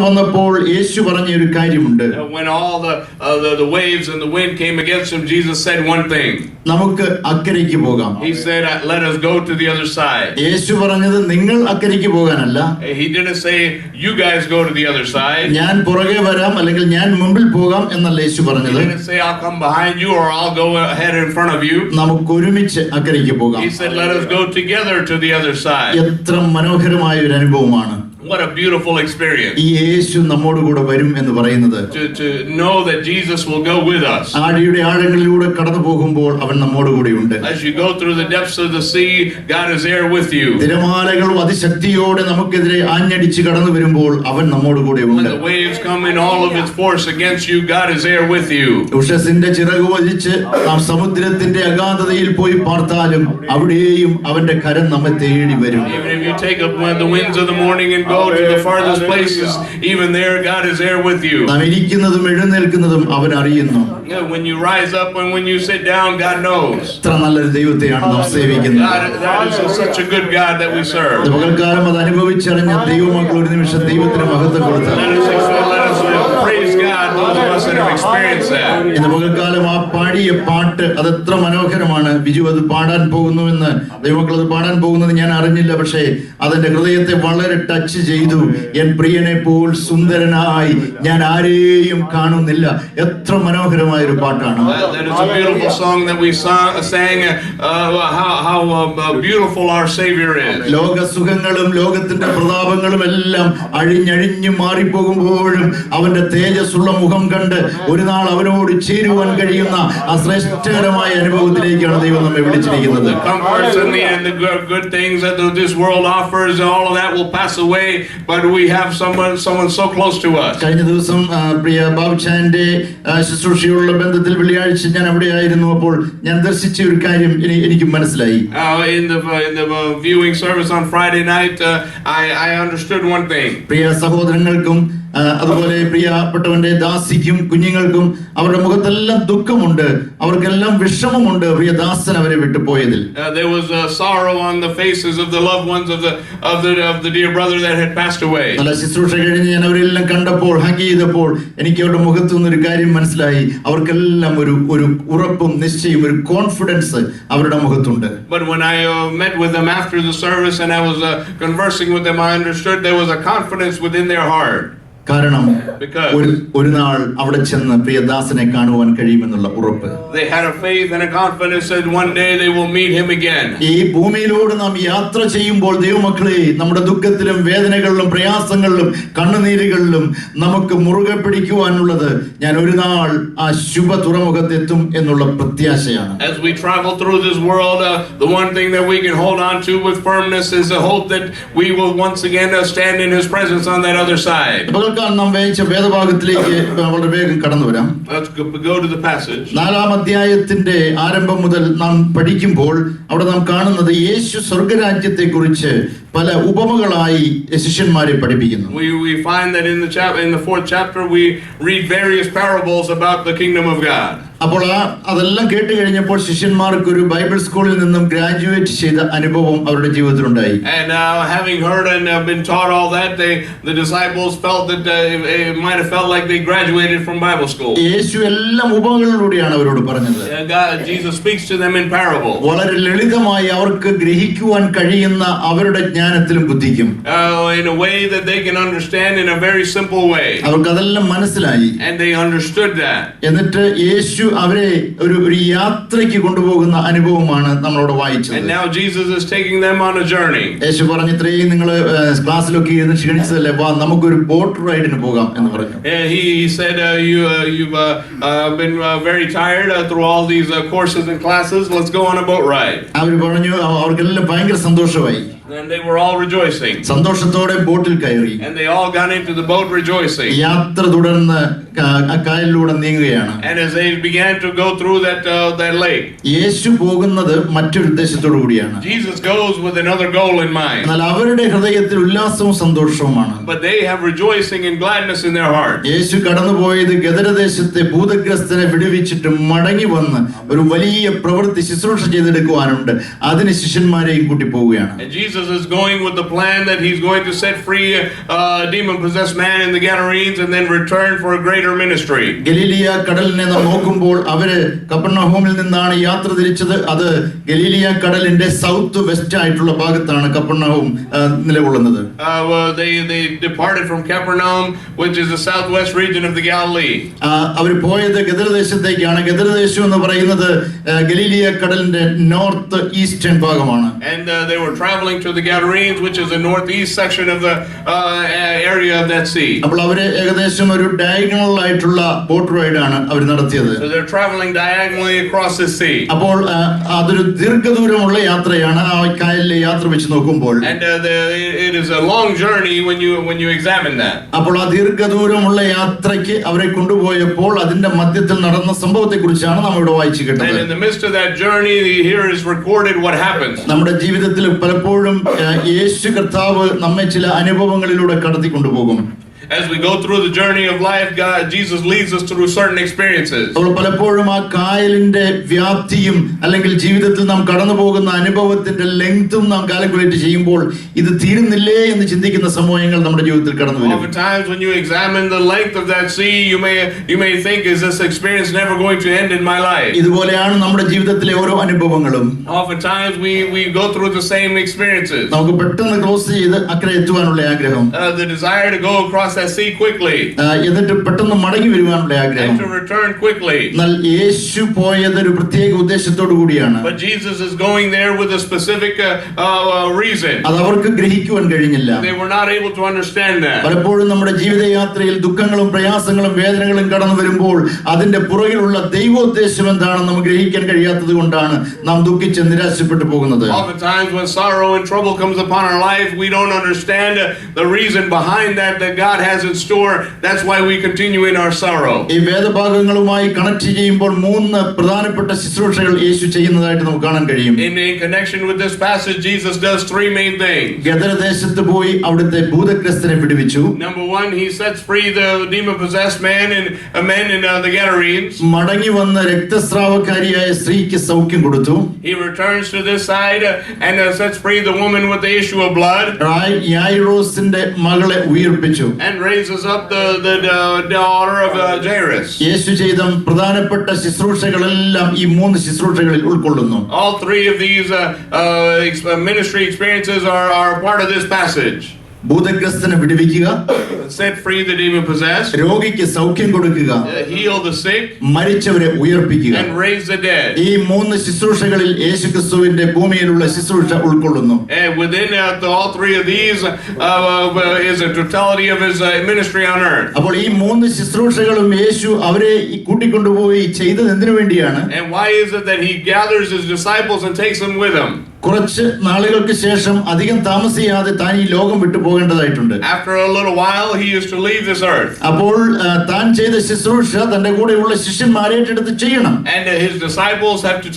വന്നപ്പോൾ യേശു പറഞ്ഞ ഒരു കാര്യമുണ്ട്. When all the waves and the wind came against him, Jesus said one thing. നമുക്ക് അക്കരയ്ക്ക് പോകാം. He said, let us go to the other side. യേശു പറഞ്ഞത് നിങ്ങൾ അക്കരയ്ക്ക് പോകാനല്ല. He didn't say you guys go to the other side. ഞാൻ പുറകെ വരാം അല്ലെങ്കിൽ ഞാൻ മുമ്പിൽ പോകാം എന്നല്ല യേശു പറഞ്ഞത്. He didn't say I'll come behind you or I'll go ahead in front of you. നമുക്ക് ഒരുമിച്ച് അക്കരയ്ക്ക് പോകാം. He said let us go together to the other side. എത്ര മനോഹരമായ ഒരു അനുഭവമാണ്. What a beautiful experience. ഈ യേശു നമ്മോട് കൂടെ വരും എന്ന് പറയുന്നത്. To know that Jesus will go with us. ആഴിയുടെ ആഴങ്ങളിലൂടെ കടന്നു പോകുമ്പോൾ അവൻ നമ്മോട് കൂടെയുണ്ട്. As you go through the depths of the sea, God is there with you. തിരമാലകൾ അതിശക്തിയോടെ നമുക്കെതിരെ ആഞ്ഞടിച്ച് കടന്നു വരുമ്പോൾ അവൻ നമ്മോട് കൂടെയുണ്ട്. When the waves come in all of its force against you, God is there with you. ഉഷസിന്റെ ചിറക് വലിച്ച് നാം സമുദ്രത്തിന്റെ അഗാധതയിൽ പോയി പാർത്താലും അവിടെയും അവന്റെ കരം നമ്മെ തേടി വരും. Even if you take up the winds of the morning and go to the farthest places, even there God is there with you. നാം ഇരിക്കുന്നതും എഴുന്നേൽക്കുന്നതും അവൻ അറിയുന്നു. When you rise up and when you sit down, God knows. എത്ര നല്ലൊരു ദൈവത്തെയാണ് നാം സേവിക്കുന്നത്. That is such a good God that we serve. പകൽക്കാലം അത് അനുഭവിച്ചറിഞ്ഞ ദൈവമക്കൾ ഒരു നിമിഷം ദൈവത്തിന് മഹത്വം കൊടുത്തു. Let us praise God, those of us that have experienced that. ഇന്ന് പകൽക്കാലം ആ പാടിയ പാട്ട് അത് എത്ര മനോഹരമാണ്. ബിജു അത് പാടാൻ പോകുന്നുവെന്ന് ദൈവമക്കൾ അത് പാടാൻ പോകുന്നത് ഞാൻ അറിഞ്ഞില്ല. പക്ഷേ അതെന്റെ ഹൃദയത്തെ വളരെ ടച്ച് ചെയ്തു. എൻ പ്രിയനെ പോൽ സുന്ദരനായി ഞാൻ ആരെയും കാണുന്നില്ല. എത്ര മനോഹരമായ ഒരു പാട്ടാണ്. That is a beautiful song that we sang. How beautiful our Savior is. ലോക സുഖങ്ങളും ലോകത്തിന്റെ പ്രതാപങ്ങളും എല്ലാം അഴിഞ്ഞഴിഞ്ഞു മാറിപ്പോകുമ്പോഴും അവന്റെ തേജസ്സുള്ള മുഖം കണ്ട് ഒരു നാൾ അവനോട് ചേരുവാൻ കഴിയുന്ന ആ ശ്രേഷ്ഠകരമായ അനുഭവത്തിലേക്കാണ് ദൈവം നമ്മെ വിളിച്ചിരിക്കുന്നത്. The comforts and the good things that this world offers, all of that will pass away, but we have someone so close to us. കഴിഞ്ഞ ദിവസം പ്രിയ ബാബുച്ചാന്റെ ശുശ്രൂഷയുള്ള ബന്ധത്തിൽ വെള്ളിയാഴ്ച ഞാൻ അവിടെ ആയിരുന്നു. അപ്പോൾ ഞാൻ ദർശിച്ച ഒരു കാര്യം എനിക്ക് മനസ്സിലായി. In the viewing service on Friday night, I understood one thing. പ്രിയ സഹോദരങ്ങൾക്കും അതുപോലെ പ്രിയപ്പെട്ടവന്റെ ദാസിക്കും കുഞ്ഞുങ്ങൾക്കും അവരുടെ മുഖത്തെല്ലാം ദുഃഖമുണ്ട്, അവർക്കെല്ലാം വിഷമമുണ്ട് പ്രിയ ദാസൻ അവരെ വിട്ടുപോയതിൽ. There was sorrow on the faces of the loved ones of the dear brother that had passed away. നല്ല ശുശ്രൂഷ കഴിഞ്ഞ് ഞാൻ അവരെല്ലാം കണ്ടപ്പോൾ ഹഗ് ചെയ്തപ്പോൾ എനിക്ക് അവരുടെ മുഖത്തു നിന്നൊരു കാര്യം മനസ്സിലായി. അവർക്കെല്ലാം ഒരു ഉറപ്പും നിശ്ചയം, ഒരു കോൺഫിഡൻസ് അവരുടെ മുഖത്തുണ്ട്. But when I met with them after the service and I was conversing with them, I understood there was a confidence within their heart. കാരണം ഒരു നാൾ അവിടെ ചെന്ന് പ്രിയദാസനെ കാണുവാൻ കഴിയുമെന്നുള്ള ഉറപ്പ്. They had a faith and a confidence that one day they will meet him again. ഈ ഭൂമിയിലൂടെ നാം യാത്ര ചെയ്യുമ്പോൾ ദൈവമക്കളെ, നമ്മുടെ ദുഃഖത്തിലും വേദനകളിലും പ്രയാസങ്ങളിലും കണ്ണുനീരുകളിലും നമുക്ക് മുറുകെ പിടിക്കുവാനുള്ളത് ഞാൻ ഒരു നാൾ ആ ശുഭ തുറമുഖത്തെത്തും എന്നുള്ള പ്രത്യാശയാണ്. As we travel through this world, the one thing that we can hold on to with firmness is the hope that we will once again stand in his presence on that other side. നാം വായിച്ച വേദഭാഗത്തിലേക്ക് വളരെ വേഗം കടന്നു വരാം. Let's go to the passage. 4-ാം അധ്യായത്തിന്റെ ആരംഭം മുതൽ നാം പഠിക്കുമ്പോൾ അവിടെ നാം കാണുന്നത് യേശു സ്വർഗ്ഗരാജ്യത്തെ കുറിച്ച് പല ഉപമകളായി ശിഷ്യന്മാരെ പഠിപ്പിക്കുന്നു. We find that in the 4th chapter we read various parables about the kingdom of God. അപ്പോൾ അതെല്ലാം കേട്ട് കഴിഞ്ഞപ്പോൾ ശിഷ്യന്മാർക്ക് ഒരു ബൈബിൾ സ്കൂളിൽ നിന്നും ഗ്രാജുവേറ്റ് ചെയ്ത അനുഭവം അവരുടെ ജീവിതത്തിലുണ്ടായി. And having heard and been taught all that, the disciples felt that it might have felt like they graduated from Bible school. യേശു എല്ലാം ഉപമകളിലൂടെയാണ് അവരോട് പറഞ്ഞത്. Jesus speaks to them in parables. വളരെ ലളിതമായി അവർക്ക് ഗ്രഹിക്കുവാൻ കഴിയുന്ന അവരുടെ ജ്ഞാനത്തിലും ബുദ്ധിക്കും in a way that they can understand in a very simple way. അവർക്ക് അതെല്ലാം മനസ്സിലായി. And they understood that. എന്നിട്ട് യേശു അവരെ ഒരു യാത്രയ്ക്ക് കൊണ്ടുപോകുന്ന അനുഭവമാണ് നമ്മളോട് വായിച്ചത്. And now Jesus is taking them on a journey. യേശു പറഞ്ഞു, ഇത്രയും നിങ്ങൾ ക്ലാസ്സിലൊക്കെ ഇരുന്ന് ക്ഷണിച്ചതല്ലേ, വാ നമുക്കൊരു ബോട്ട് റൈഡിന് പോകാം എന്ന് പറഞ്ഞു. He said you've been very tired through all these courses and classes. Let's go on a boat ride. അവർ പറഞ്ഞു, അവർക്കെല്ലാം ഭയങ്കര സന്തോഷമായി. And they were all rejoicing. സന്തോഷത്തോടെ ബോട്ടിൽ കയറി. And they all got into the boat rejoicing. യാത്ര തുടർന്ന് കായലിലൂടെ നീങ്ങുകയാണ്. And as they began to go through that lake, യേശു പോകുന്നത് മറ്റൊരു ഉദ്ദേശത്തോടു കൂടിയാണ്. Jesus goes with another goal in mind. എന്നാൽ അവരുടെ ഹൃദയത്തിൽ ഉല്ലാസവും സന്തോഷവുമാണ്. But they have rejoicing and gladness in their heart. യേശു കടന്നുപോയത് ഗദരദേശത്തെ ഭൂതഗ്രസ്തനെ വിടുവിച്ചിട്ട് മടങ്ങി വന്ന് ഒരു വലിയ പ്രവൃത്തി ശുശ്രൂഷ ചെയ്തെടുക്കുവാനുണ്ട്. അതിന് ശിഷ്യന്മാരെയും കൂട്ടി പോവുകയാണ്. And Jesus Jesus is going with the plan that he's going to set free a demon-possessed man in the Gadarenes and then return for a greater ministry. Galilee കടലിനെ നാം നോക്കുമ്പോൾ അവര് കപ്പർനഹൂമിൽ നിന്നാണ് യാത്ര തിരിച്ചത്. അത് ഗലീലിയ കടലിന്റെ സൗത്ത് വെസ്റ്റ് ആയിട്ടുള്ള ഭാഗത്താണ് കപ്പർനഹൂം നിലകൊള്ളുന്നത്. They departed from Capernaum, which is the southwest region of the Galilee. അവർ പോയത് ഗദരദേശത്തേക്കാണ്. ഗദരദേശം എന്ന് പറയുന്നത് ഗലീലിയ കടലിന്റെ നോർത്ത് ഈസ്റ്റേൺ ഭാഗമാണ്. And they were traveling to the Gadarenes, which is the northeast section of the area of that sea. അപ്പോൾ അവര് ഏകദേശം ഒരു diagonal ആയിട്ടുള്ള ബോട്ട് റൈഡ് ആണ് അവർ നടത്തിയത്. So they're traveling diagonally across the sea. അപ്പോൾ അതൊരു ദീർഘദൂരമുള്ള യാത്രയാണ് ആ കായലിലെ യാത്ര വെച്ച് നോക്കുമ്പോൾ. And it is a long journey when you examine that. അപ്പോൾ ആ ദീർഘദൂരമുള്ള യാത്രയ്ക്ക് അവരെ കൊണ്ടുപോയപ്പോൾ അതിന്റെ മധ്യത്തിൽ നടന്ന സംഭവത്തെക്കുറിച്ചാണ് നാം ഇവിടെ വായിച്ചു കേട്ടത്. And in the midst of that journey, here is recorded what happens. നമ്മുടെ ജീവിതത്തിൽ പലപ്പോഴും യേശു കർത്താവ് നമ്മെ ചില അനുഭവങ്ങളിലൂടെ കടത്തിക്കൊണ്ടുപോകും. As we go through the journey of life, Jesus leads us through certain experiences. അപ്പോൾ പലപ്പോഴും ആ കായലിന്റെ വ്യാപ്തിയും അല്ലെങ്കിൽ ജീവിതത്തിൽ നാം കടന്നു പോകുന്ന അനുഭവത്തിന്റെ ലെങ്തും നാം കാൽക്കുലേറ്റ് ചെയ്യുമ്പോൾ ഇത് തീരുന്നില്ലേ എന്ന് ചിന്തിക്കുന്ന സമയങ്ങൾ നമ്മുടെ ജീവിതത്തിൽ കടന്നു വരും. Oftentimes when you examine the length of that sea, you may think, is this experience never going to end in my life? ഇതുപോലെയാണ് നമ്മുടെ ജീവിതത്തിലെ ഓരോ അനുഭവങ്ങളും. Oftentimes we go through the same experiences. നമുക്ക് പെട്ടെന്ന് ക്രോസ് ചെയ്ത് അക്കരെ എത്തുവാനുള്ള ആഗ്രഹം. The desire to go across that sea quickly. എന്നിട്ട് പെട്ടെന്ന് മടങ്ങി വരുവാനുള്ള ആഗ്രഹം. And to return quickly. എന്നാൽ യേശു പോയത് ഒരു പ്രത്യേക ഉദ്ദേശത്തോടു കൂടിയാണ്. But Jesus is going there with a specific reason. അത് അവർക്ക് ഗ്രഹിക്കുവാൻ കഴിഞ്ഞില്ല. They were not able to understand that. പലപ്പോഴും നമ്മുടെ ജീവിതയാത്രയിൽ ദുഃഖങ്ങളും പ്രയാസങ്ങളും വേദനകളും കടന്നു വരുമ്പോൾ അതിന്റെ പുറകിലുള്ള ദൈവോദ്ദേശം എന്താണെന്ന് നമുക്ക് ഗ്രഹിക്കാൻ കഴിയാത്തത് കൊണ്ടാണ് നാം ദുഃഖിച്ച് നിരാശപ്പെട്ടു പോകുന്നത്. Oftentimes when sorrow and trouble comes upon our life, we don't understand the reason behind that God has in store. That's why we continue in our sorrow. ഈ വേദഭാഗങ്ങളുമായി കണക്ട് ചെയ്യുമ്പോൾ മൂന്ന് പ്രധാനപ്പെട്ട ശുശ്രൂഷകൾ യേശു ചെയ്യുന്നതായിട്ട് നമുക്ക് കാണാൻ കഴിയും. In connection with this passage, Jesus does three main things. ഗദരദേശത്ത് പോയി അവിടുത്തെ ഭൂതഗ്രസ്തനെ വിടുവിച്ചു. Number one, he sets free the demon-possessed man and men in the Gadarenes. മടങ്ങി വന്ന രക്തസ്രാവക്കാരിയായ സ്ത്രീക്ക് സൗഖ്യം കൊടുത്തു. He returns to this side and sets free the woman with the issue of blood. യായിറോസിന്റെ മകളെ ഉയർപ്പിച്ചു. And raises up the daughter of Jairus. യേശു ചെയ്ത പ്രധാനപ്പെട്ട ശുശ്രൂഷകളെല്ലാം ഈ മൂന്ന് ശുശ്രൂഷകളിൽ ഉൾക്കൊള്ളുന്നു. All three of these ministry experiences are part of this passage. ഭൂതഗ്രസ്തനെ വിടുവിക്കുക, set free the demon-possessed, രോഗിക്ക് സൗഖ്യം കൊടുക്കുക, heal the sick, മരിച്ചവരെ ഉയർപ്പിക്കുക. and raise the dead. ഈ മൂന്ന് ശുശ്രൂഷകളിൽ യേശുക്രിസ്തുവിന്റെ ഭൂമിയിലുള്ള ശുശ്രൂഷ ഉൾക്കൊള്ളുന്നു. And within all three of these is a totality of his ministry on earth. അപ്പോൾ ഈ മൂന്ന് ശുശ്രൂഷകളും യേശു അവരെ കൂട്ടിക്കൊണ്ടുപോയി ചെയ്തത് എന്തിനു വേണ്ടിയാണ്? And why is it that he gathers his disciples and takes them with him? കുറച്ച് നാളുകൾക്ക് ശേഷം അധികം താമസിയാതെ താൻ ഈ ലോകം വിട്ടു പോകേണ്ടതായിട്ടുണ്ട്. After a little while he used to leave this earth. അപ്പോൾ താൻ ചെയ്ത ശുശ്രൂഷ തന്റെ കൂടെയുള്ള ശിഷ്യന്മാരെ ഏറ്റെടുത്ത് ചെയ്യണം. And his disciples have to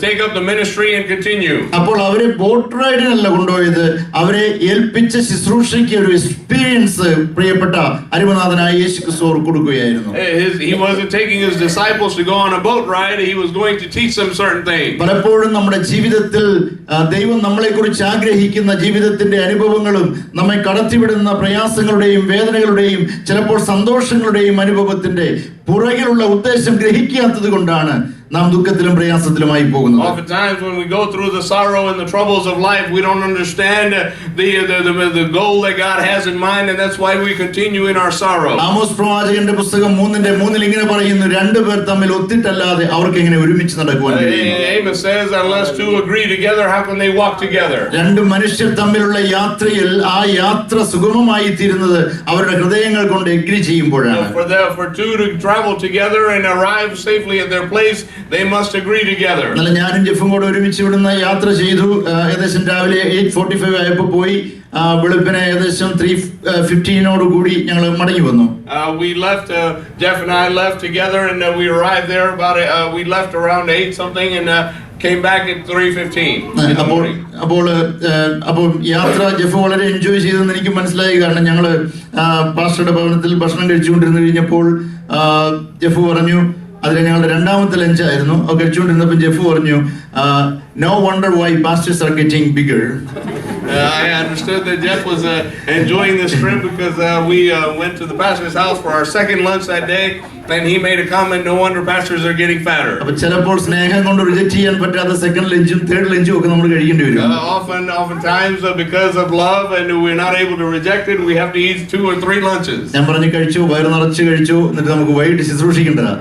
take up the ministry and continue. അപ്പോൾ അവരെ ബോട്ട് റൈഡിനല്ല കൊണ്ടുപോയത്, അവരെ ഏൽപ്പിച്ച ശുശ്രൂഷയ്ക്ക് ഒരു എക്സ്പീരിയൻസ് പ്രിയപ്പെട്ട അരുമനാഥനായ യേശുക്രിസ്തു കൊടുക്കുകയായിരുന്നു. He wasn't taking his disciples to go on a boat ride. He was going to teach them certain things. പലപ്പോഴും നമ്മുടെ ജീവിതത്തിൽ ദൈവം നമ്മളെക്കുറിച്ച് ആഗ്രഹിക്കുന്ന ജീവിതത്തിന്റെ അനുഭവങ്ങളും നമ്മെ കടത്തിവിടുന്ന പ്രയാസങ്ങളുടെയും വേദനകളുടെയും ചിലപ്പോൾ സന്തോഷങ്ങളുടെയും അനുഭവത്തിന്റെ പുറകിലുള്ള ഉദ്ദേശം ഗ്രഹിക്കാത്തത് കൊണ്ടാണ് നാം ദുഃഖത്തിലും പ്രയാസത്തിലുമായി പോകുന്നത്. Oftentimes when we go through the sorrow and the troubles of life, we don't understand the goal that God has in mind, and that's why we continue in our sorrow. Amos പ്രവാചകന്റെ പുസ്തകം 3:3 ഇങ്ങനെ പറയുന്നു, രണ്ടുപേർ തമ്മിൽ ഒത്തിട്ടല്ലാതെ അവർക്ക് എങ്ങനെ ഒരുമിച്ച് നടക്കുവാൻ കഴിയും? Amos says, unless two agree together, how can they walk together? രണ്ട് മനുഷ്യർ തമ്മിലുള്ള യാത്രയിൽ ആ യാത്ര സുഗമമായി തീരുന്നത് അവരുടെ ഹൃദയങ്ങൾ കൊണ്ട് എഗ്രി ചെയ്യുമ്പോഴാണ്. For two to travel together and arrive safely at their place, they must agree together. എന്നാലും ഞാനും ജെഫും കൂടെ ഒരുമിച്ച് ഇവിടുന്ന് യാത്ര ചെയ്തു. ഏകദേശം രാവിലെ 8:45 ആയപ്പോൾ പോയി വെളുപ്പിന് ഏകദേശം 3:15 കൂടി ഞങ്ങൾ മടങ്ങി വന്നു. We left, Jeff and I left together, and we arrived there we left around 8 something and came back at 3:15. അപ്പോൾ യാത്ര ജെഫ് വളരെ എൻജോയ് ചെയ്തെന്ന് എനിക്ക് മനസ്സിലായി. കാരണം ഞങ്ങള് പാസ്റ്ററുടെ ഭവനത്തിൽ ഭക്ഷണം കഴിച്ചുകൊണ്ടിരുന്നു കഴിഞ്ഞപ്പോൾ ജെഫ് പറഞ്ഞു, അതിലെ ഞങ്ങളുടെ രണ്ടാമത്തെ ലഞ്ചായിരുന്നു. കഴിച്ചുകൊണ്ടിരുന്നപ്പോൾ ജെഫ് പറഞ്ഞു, no wonder why pastors are getting bigger. I understood that Jeff was enjoying this trip because we went to the pastor's house for our second lunch that day, and he made a comment, no wonder pastors are getting fatter. അപ്പൊ ചിലപ്പോൾ സ്നേഹം കൊണ്ട് reject ചെയ്യാൻ പറ്റാത്ത second ലഞ്ചും third ലഞ്ചും ഒക്കെ നമ്മൾ കഴിക്കേണ്ടി വരും. Oftentimes because of love and we're not able to reject it, we have to eat 2 or 3 lunches. ഞാൻ പറഞ്ഞു കഴിച്ചു, വയറ് നിറച്ച് കഴിച്ചു, എന്നിട്ട് നമുക്ക് വൈകിട്ട് ശുശ്രൂഷിക്കേണ്ടതാ.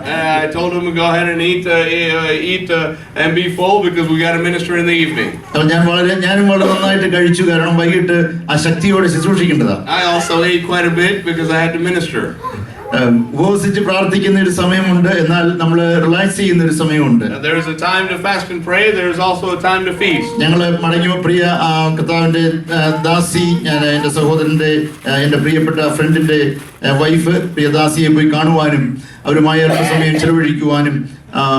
I told him to go ahead and eat and be full because we got to minister in the evening. അപ്പോൾ ഞാനും വളരെ നന്നായിട്ട് കഴിച്ചു, കാരണം വൈകിട്ട് ആ ശക്തിയോടെ ശുശ്രൂഷിക്കേണ്ടതാ. I also ate quite a bit because I had to minister. ഉപവസിച്ച് പ്രാർത്ഥിക്കുന്ന ഒരു സമയമുണ്ട്, എന്നാൽ നമ്മൾ റിലാക്സ് ചെയ്യുന്ന ഒരു സമയമുണ്ട്. There is a time to fast and pray. There is also a time to feast. ഞങ്ങൾ മടങ്ങിയ പ്രിയ കർത്താവിന്റെ ദാസി, ഞാൻ എൻ്റെ സഹോദരന്റെ എൻ്റെ പ്രിയപ്പെട്ട ഫ്രണ്ടിന്റെ വൈഫ് പ്രിയ ദാസിയെ പോയി കാണുവാനും അവരുമായി സമയം ചെലവഴിക്കുവാനും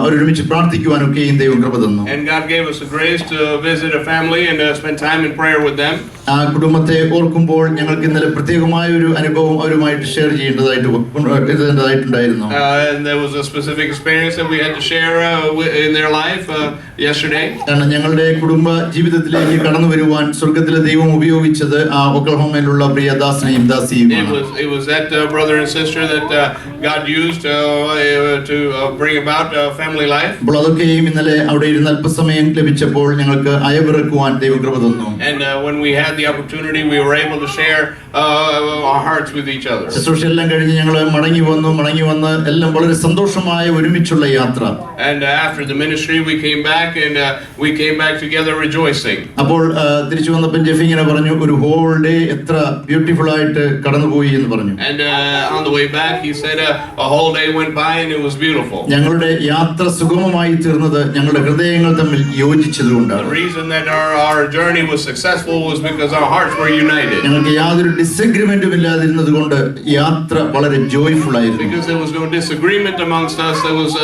അവരൊരുമിച്ച് പ്രാർത്ഥിക്കുവാനും ഒക്കെയും ദൈവം കൃപ തന്നു. And God gave us the grace to visit a family and spend time in prayer with them. ആ കുടുംബത്തെ ഓർക്കുമ്പോൾ ഞങ്ങൾക്ക് ഇന്നലെ പ്രത്യേകമായ ഒരു അനുഭവം അവരുമായിട്ട് share ചെയ്യേണ്ടതായിട്ടുണ്ടായിരുന്നു. And there was a specific experience that we had to share in their life yesterday. കാരണം ഞങ്ങളുടെ കുടുംബ ജീവിതത്തിലേക്ക് കടന്നു വരുവാൻ സ്വർഗ്ഗത്തിലെ ദൈവം ഉപയോഗിച്ചത് ആ ഒക്ലഹോമയിലുള്ള പ്രിയ ദാസനെയും ദാസിയുമാണ്. It was that brother and sister that God used to bring about family life. അപ്പോൾ അതൊക്കെയും ഇന്നലെ അവിടെ ഇരുന്ന് അല്പസമയം ലഭിച്ചപ്പോൾ ഞങ്ങൾക്ക് അയവിറക്കുവാൻ ദൈവം കൃപ തന്നു. And when we had the opportunity, we were able to share our hearts with each other. ശുശ്രൂഷയെല്ലാം കഴിഞ്ഞ് ഞങ്ങൾ മടങ്ങി വന്ന് എല്ലാം വളരെ സന്തോഷമായ ഒരുമിച്ചുള്ള യാത്ര. And after the ministry, we came back and we came back together rejoicing. അപ്പോൾ തിരിച്ചു വന്നപ്പോൾ ജെഫി ഇങ്ങനെ പറഞ്ഞു, ഒരു ഹോൾ ഡേ എത്ര ബ്യൂട്ടിഫുൾ ആയിട്ട് കടന്നുപോയി എന്ന് പറഞ്ഞു. And on the way back, he said a whole day went by and it was beautiful. ഞങ്ങളുടെ യാത്ര സുഗമമായി തീർന്നത് ഞങ്ങളുടെ ഹൃദയങ്ങൾ തമ്മിൽ യോജിച്ചതുകൊണ്ടാണ്. The reason that our journey was successful was because our hearts were united. ഞങ്ങൾക്ക് യാതൊരു ഡിസഗ്രിമെന്റും ഇല്ലാതിരുന്നത് കൊണ്ട് യാത്ര വളരെ ജോയ്ഫുൾ ആയിരുന്നു. Because there was no disagreement amongst us, there was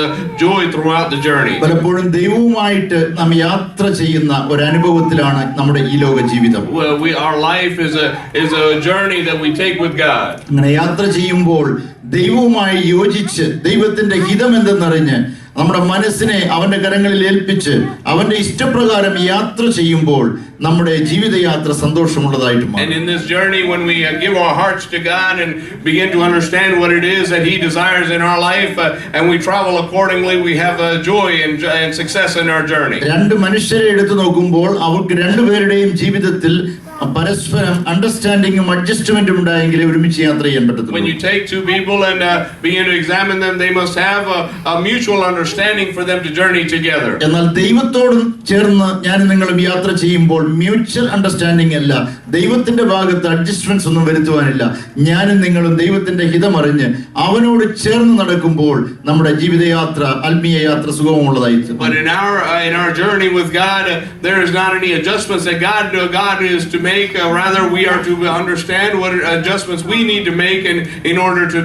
joy throughout the journey. പലപ്പോഴും ദൈവവുമായിട്ട് നാം യാത്ര ചെയ്യുന്ന ഒരു അനുഭവത്തിലാണ് നമ്മുടെ ഈ ലോക ജീവിതം. Our life is a journey that we take with God. അങ്ങനെ യാത്ര ചെയ്യുമ്പോൾ ദൈവവുമായി യോജിച്ച് ദൈവത്തിന്റെ ഹിതം എന്തെന്നറിഞ്ഞ് നമ്മുടെ മനസ്സിനെ അവന്റെ കരങ്ങളിൽ ഏൽപ്പിച്ച് അവന്റെ ഇഷ്ടപ്രകാരം യാത്ര ചെയ്യുമ്പോൾ നമ്മുടെ ജീവിതയാത്ര സന്തോഷമുള്ളതായിട്ട് മാറും. And in this journey, when we give our hearts to God and begin to understand what it is that He desires in our life, and we travel accordingly, we have joy and success in our journey. രണ്ട് മനുഷ്യരെ എടുത്തു നോക്കുമ്പോൾ അവർക്ക് രണ്ടുപേരുടെയും ജീവിതത്തിൽ പരസ്പരം അണ്ടർസ്റ്റാൻഡിങ്ങും അഡ്ജസ്റ്റ്മെന്റും ഉണ്ടായെങ്കിൽ ഒരുമിച്ച് യാത്ര ചെയ്യാൻ പറ്റത്തുള്ളൂ. When you take two people and begin to examine them, they must have a mutual understanding for them to journey together. എന്നാൽ ദൈവത്തോടും ചേർന്ന് ഞാൻ നിങ്ങളും യാത്ര ചെയ്യുമ്പോൾ മ്യൂച്വൽ അണ്ടർസ്റ്റാൻഡിംഗ് അല്ല, ദൈവത്തിന്റെ ഭാഗത്ത് അഡ്ജസ്റ്റ്മെന്റ്സ് ഒന്നും വരുത്തുവാനില്ല. ഞാനും നിങ്ങളും ദൈവത്തിന്റെ ഹിതമറിഞ്ഞ് അവനോട് ചേർന്ന് നടക്കുമ്പോൾ നമ്മുടെ ജീവിതയാത്ര ആത്മീയ യാത്ര സുഗമമുള്ളതായിരിക്കും. But in our journey with God, there is not any adjustments that God is to make. Rather, we are to understand what adjustments we need to make in order to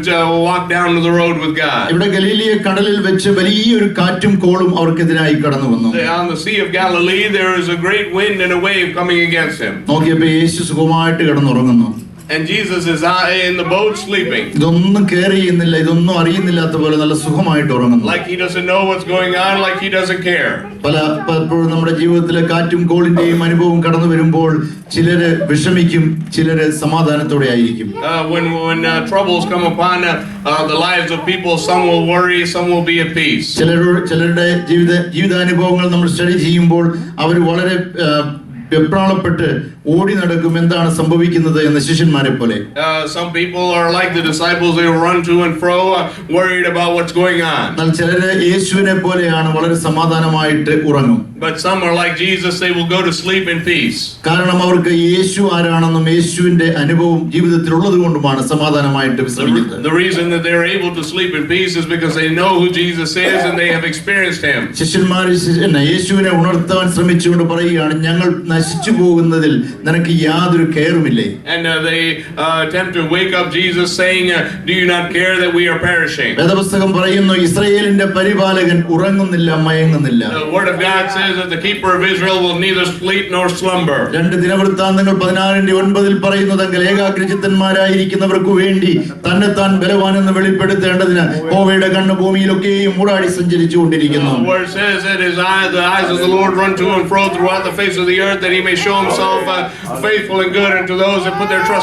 walk down the road with God. ഇവിടെ ഗലീലിയ കടലിൽ വെച്ച് വലിയൊരു കാറ്റും കോളും അവർക്കെതിരായി കടന്നു വന്നു. On the Sea of Galilee, there is a great wind and a wave coming against him. നോക്കിയപ്പോൾ യേശു സുഖമായിട്ട് കിടന്നുറങ്ങുന്നു. And Jesus is in the boat sleeping. ഇതൊന്നും കെയർ ചെയ്യുന്നില്ല, ഇതൊന്നും അറിയുന്നില്ലാത്ത പോലെ നല്ല സുഖമായിട്ട് ഉറങ്ങുന്നു. Like he doesn't know what's going on, like he doesn't care. പലപ്പോഴും നമ്മുടെ ജീവിതത്തിലെ കാറ്റും കോളിന്റെയും അനുഭവം കടന്നു വരുമ്പോൾ ചിലര് വിഷമിക്കും, ചിലര് സമാധാനത്തോടെ ആയിരിക്കും. When troubles come upon the lives of people, some will worry, some will be at peace. ചിലരുടെ ജീവിതാനുഭവങ്ങൾ നമ്മൾ സ്റ്റഡി ചെയ്യുമ്പോൾ അവർ വളരെ വെപ്രാളപ്പെട്ട് ഓടി നടക്കും, എന്താണ് സംഭവിക്കുന്നത് എന്ന് ശിഷ്യന്മാരെ പോലെ. Some people are like the disciples, they run to and fro worried about what's going on. എന്നാൽ ചിലര് യേശുവിനെ പോലെയാണ്, വളരെ സമാധാനമായിട്ട് ഉറങ്ങും. But some are like Jesus, they will go to sleep in peace. കാരണം അവർക്ക് യേശു ആരാണെന്നും യേശുവിന്റെ അനുഭവം ജീവിതത്തിൽ ഉള്ളതുകൊണ്ടുമാണ് സമാധാനമായിട്ട് വിശ്രമിക്കുന്നത്. The reason that they're able to sleep in peace is because they know who Jesus is and they have experienced him. ശിഷ്യന്മാർ യേശുവിനെ ഉണർത്താൻ ശ്രമിച്ചുകൊണ്ട് പറയുകയാണ്, ഞങ്ങൾ നശിച്ചു പോകുന്നതിൽ നിനക്ക് യാതൊരു കെയറുമില്ലേ? And they attempt to wake up Jesus saying, do you not care that we are perishing? വേദപുസ്തകം പറയുന്നു, ഇസ്രായേലിന്റെ പരിപാലകൻ ഉറങ്ങുന്നില്ല, മയങ്ങുന്നില്ല. The word of God says that the keeper of Israel will neither sleep nor slumber. 2 ദിനവൃത്താന്തങ്ങൾ 16:9 പറയുന്നതെങ്കിൽ ഏകാഗ്രചിത്തന്മാരായിരിക്കുന്നവർക്ക് വേണ്ടി തന്നെത്താൻ ബലവാനെന്ന് വെളിപ്പെടുത്തേണ്ടതിന് യഹോവയുടെ കണ്ണ് ഭൂമിയിലൊക്കെയും Moodadi സഞ്ചരിച്ചുകൊണ്ടിരിക്കുന്നു. The word says that the eyes of the Lord run to and fro throughout the face of the earth, that he may show himself faithful and good, and to those that put their trust